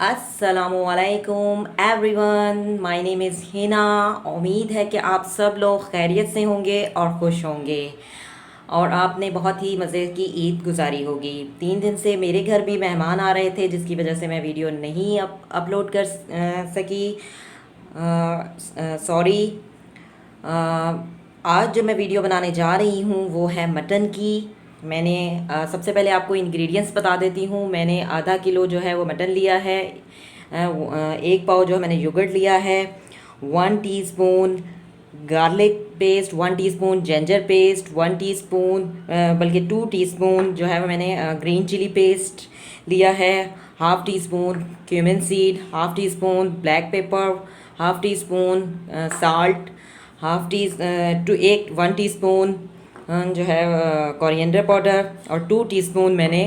अस्सलामुअलैकुम everyone, my name is Hina. उम्मीद है कि आप सब लोग खैरियत से होंगे और खुश होंगे और आपने बहुत ही मज़े की ईद गुजारी होगी। 3 दिन से मेरे घर भी मेहमान आ रहे थे जिसकी वजह से मैं वीडियो नहीं अपलोड कर सकी। सॉरी। आज जो मैं वीडियो बनाने जा रही हूँ वो है मटन की। मैंने सबसे पहले आपको इंग्रेडिएंट्स बता देती हूँ। मैंने आधा किलो जो है वो मटन लिया है। 1 पाव जो है मैंने योगर्ट लिया है। 1 teaspoon garlic paste, 1 teaspoon ginger paste, 1 teaspoon बल्कि 2 टीस्पून जो है वो मैंने ग्रीन चिली पेस्ट लिया है। 1/2 teaspoon cumin seed, 1/2 teaspoon black pepper, 1/2 teaspoon salt, 1 teaspoon जो है कोरिएंडर पाउडर और 2 टीस्पून मैंने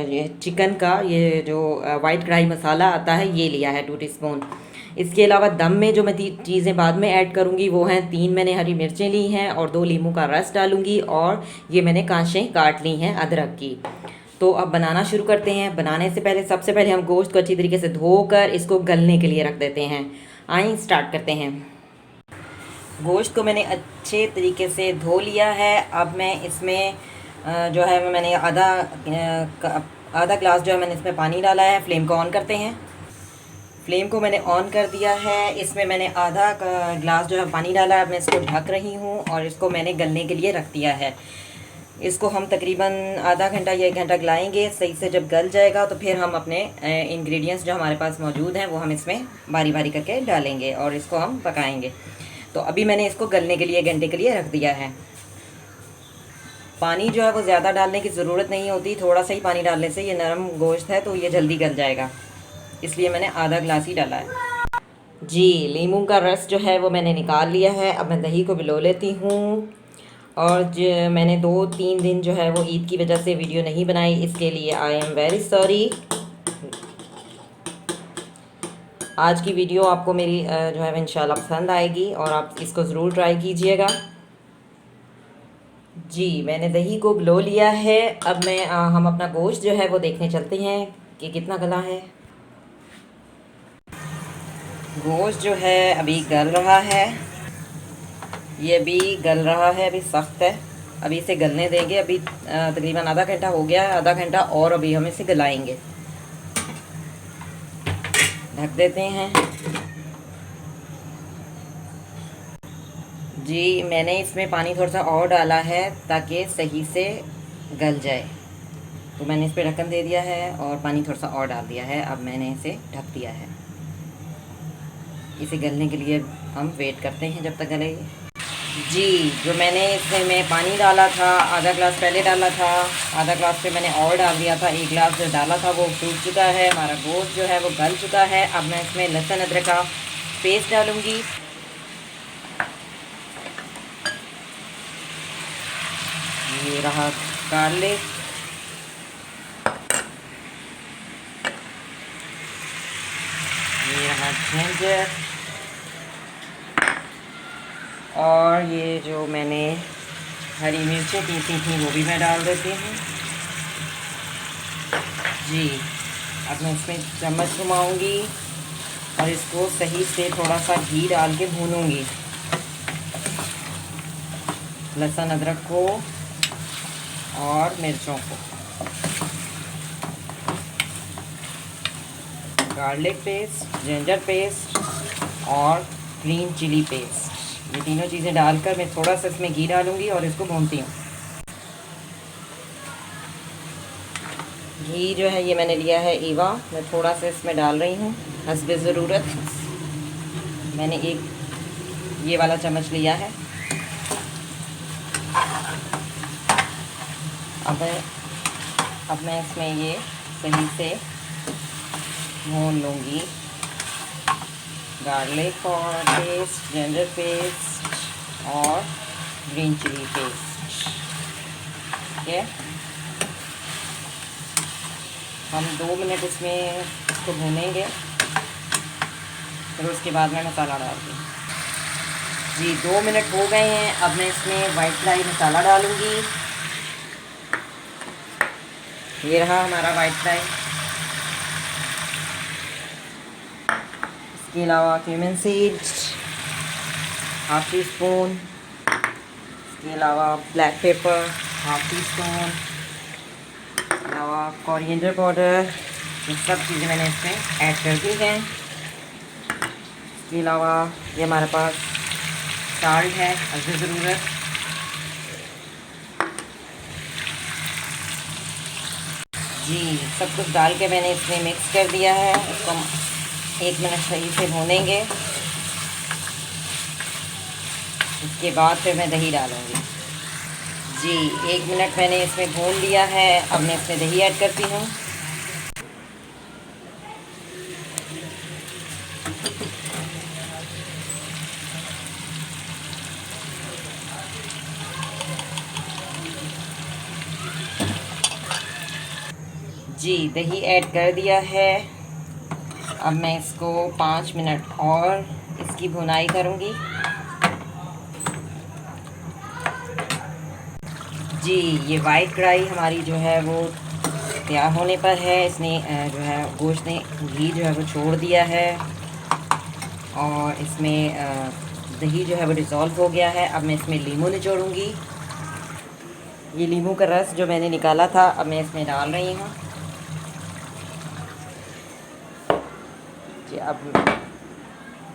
ये चिकन का ये जो वाइट कढ़ाई मसाला आता है ये लिया है 2 टीस्पून। इसके अलावा दम में जो मैं चीज़ें बाद में ऐड करूँगी वो हैं 3 मैंने हरी मिर्चें ली हैं और 2 नींबू का रस डालूँगी और ये मैंने कांचें काट ली हैं अदरक की। तो अब बनाना शुरू करते हैं। बनाने से पहले सबसे पहले हम गोश्त को अच्छी तरीके से धोकर इसको गलने के लिए रख देते हैं। आइए स्टार्ट करते हैं। गोश्त को मैंने अच्छे तरीके से धो लिया है। अब मैं इसमें जो है मैंने आधा ग्लास जो है मैंने इसमें पानी डाला है। फ्लेम को ऑन करते हैं। फ्लेम को मैंने ऑन कर दिया है। इसमें मैंने आधा ग्लास जो है पानी डाला है। अब मैं इसको ढक रही हूँ और इसको मैंने गलने के लिए रख दिया है। इसको हम तकरीबन आधा घंटा या 1 घंटा गलाएंगे। सही से जब गल जाएगा तो फिर हम अपने इंग्रेडिएंट्स जो हमारे पास मौजूद हैं वो हम इसमें बारी बारी करके डालेंगे और इसको हम पकाएंगे। तो अभी मैंने इसको गलने के लिए 1 घंटे के लिए रख दिया है। पानी जो है वो ज़्यादा डालने की ज़रूरत नहीं होती, थोड़ा सा ही पानी डालने से ये नरम गोश्त है तो ये जल्दी गल जाएगा, इसलिए मैंने आधा ग्लास ही डाला है। जी, नींबू का रस जो है वो मैंने निकाल लिया है। अब मैं दही को भिगो लेती हूँ। और जो मैंने 2-3 दिन जो है वो ईद की वजह से वीडियो नहीं बनाई, इसके लिए आई एम वेरी सॉरी। आज की वीडियो आपको मेरी जो है इंशाल्लाह पसंद आएगी और आप इसको ज़रूर ट्राई कीजिएगा। जी, मैंने दही को भिगो लिया है। अब हम अपना गोश्त जो है वो देखने चलते हैं कि कितना गला है। गोश्त जो है अभी गल रहा है। ये अभी गल रहा है, अभी सख्त है। अभी इसे गलने देंगे। अभी तकरीबन आधा घंटा हो गया है। आधा घंटा और अभी हम इसे गलाएंगे। ढक देते हैं। जी, मैंने इसमें पानी थोड़ा सा और डाला है ताकि सही से गल जाए। तो मैंने इस पर ढक्कन दे दिया है और पानी थोड़ा सा और डाल दिया है। अब मैंने इसे ढक दिया है। इसे गलने के लिए हम वेट करते हैं जब तक गले। जी, जो मैंने इसमें पानी डाला था, आधा ग्लास पहले डाला था, आधा ग्लास पे मैंने और डाल दिया था। 1 ग्लास जो डाला था वो सूख चुका है। हमारा गोश्त जो है वो गल चुका है। अब मैं इसमें लहसुन अदरक का पेस्ट डालूँगी। ये रहा गार्लिक, ये रहा जिंजर और ये जो मैंने हरी मिर्चें पीसी थी वो भी मैं डाल देती हूँ। जी, अब मैं इसमें चम्मच घुमाऊँगी और इसको सही से थोड़ा सा घी डाल के भूनूँगी लहसुन अदरक को और मिर्चों को। गार्लिक पेस्ट, जिंजर पेस्ट और ग्रीन चिली पेस्ट, ये तीनों चीज़ें डालकर मैं थोड़ा सा इसमें घी डालूँगी और इसको भूनती हूँ। घी जो है ये मैंने लिया है ईवा, मैं थोड़ा सा इसमें डाल रही हूँ हस्बे ज़रूरत। मैंने एक ये वाला चम्मच लिया है। अब मैं इसमें ये सही से भून लूँगी गार्लिक और पेस्ट, जिंजर पेस्ट और ग्रीन चिली पेस्ट। ठीक है, हम 2 मिनट इसमें इसको भूनेंगे, फिर उसके बाद मैं मसाला डालूँगी। जी, 2 मिनट हो गए हैं। अब मैं इसमें वाइट फ्राई मसाला डालूँगी। ये रहा हमारा वाइट फ्राई। इसके अलावा cumin seeds half tea spoon, इसके अलावा black pepper half tea spoon, इसके अलावा कोरिएंडर पाउडर, ये सब चीज़ें मैंने इसमें ऐड कर दी हैं। इसके अलावा ये हमारे पास साल्ट है हस्ब ज़रूरत। जी, सब कुछ डाल के मैंने इसमें मिक्स कर दिया है। इसको 1 मिनट सही से भूनेंगे। इसके बाद फिर मैं दही डालूँगी। जी, 1 मिनट मैंने इसमें भून लिया है। अब मैं इसमें दही ऐड करती हूँ। जी, दही ऐड कर दिया है। अब मैं इसको 5 मिनट और इसकी भुनाई करूँगी। जी, ये वाइट कढ़ाई हमारी जो है वो तैयार होने पर है। इसने जो है गोश्त ने घी जो है वो छोड़ दिया है और इसमें दही जो है वो डिज़ोल्व हो गया है। अब मैं इसमें नींबू निचोड़ूँगी। ये नींबू का रस जो मैंने निकाला था अब मैं इसमें डाल रही हूँ। जी, अब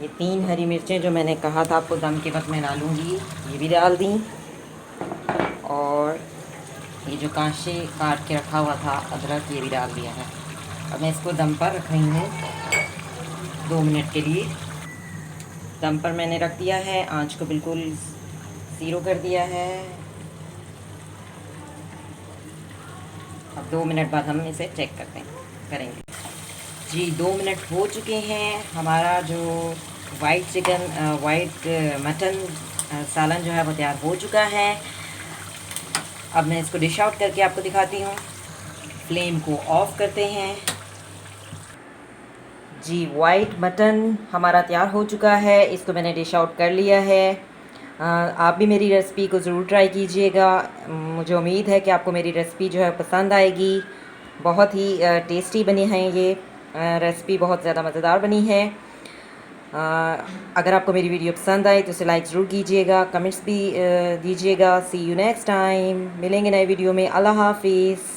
ये 3 हरी मिर्चें जो मैंने कहा था आपको दम के वक्त मैं डालूँगी, ये भी डाल दी। और ये जो कांचे काट के रखा हुआ था अदरक, ये भी डाल दिया है। अब मैं इसको दम पर रख रही हूँ 2 मिनट के लिए। दम पर मैंने रख दिया है, आंच को बिल्कुल 0 कर दिया है। अब 2 मिनट बाद हम इसे चेक करेंगे। जी, 2 मिनट हो चुके हैं। हमारा जो वाइट मटन सालन जो है वो तैयार हो चुका है। अब मैं इसको डिश आउट करके आपको दिखाती हूँ। फ्लेम को ऑफ करते हैं। जी, वाइट मटन हमारा तैयार हो चुका है। इसको मैंने डिश आउट कर लिया है। आप भी मेरी रेसिपी को ज़रूर ट्राई कीजिएगा। मुझे उम्मीद है कि आपको मेरी रेसिपी जो है पसंद आएगी। बहुत ही टेस्टी बनी है ये रेसिपी, बहुत ज़्यादा मज़ेदार बनी है। अगर आपको मेरी वीडियो पसंद आए तो इसे लाइक ज़रूर कीजिएगा, कमेंट्स भी दीजिएगा। सी यू नेक्स्ट टाइम। मिलेंगे नए वीडियो में। अल्लाह हाफिज़।